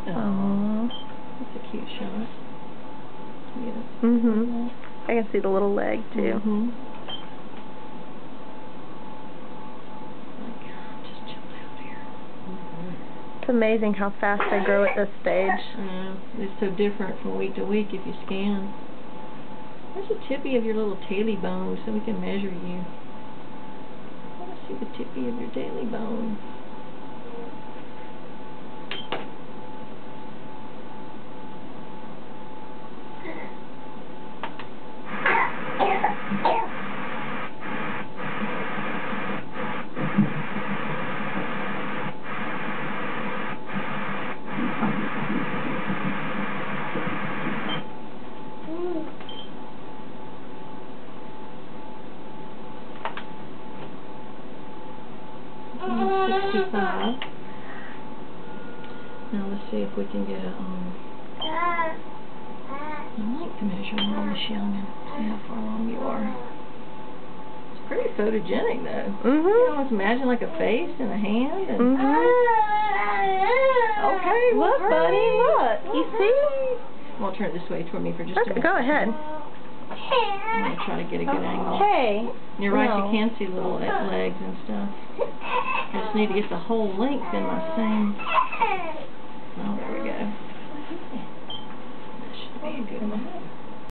Aww. That's a cute shot. Yes. I can see the little leg too. It's amazing how fast they grow at this stage. It's so different from week to week if you scan. Where's the tippy of your little taily bone so we can measure you? I want to see the tippy of your taily bone. Now let's see if we can get a length measurement on this youngin'. See how far along you are. It's pretty photogenic though. You almost imagine like a face and a hand and okay, look buddy, look. You see? Well, turn it this way toward me for just a minute. Go ahead. I'm going to try to get a good angle. Hey. You're right, you can see little legs and stuff. I just need to get the whole length in my same... Oh, there we go. That should be a good one.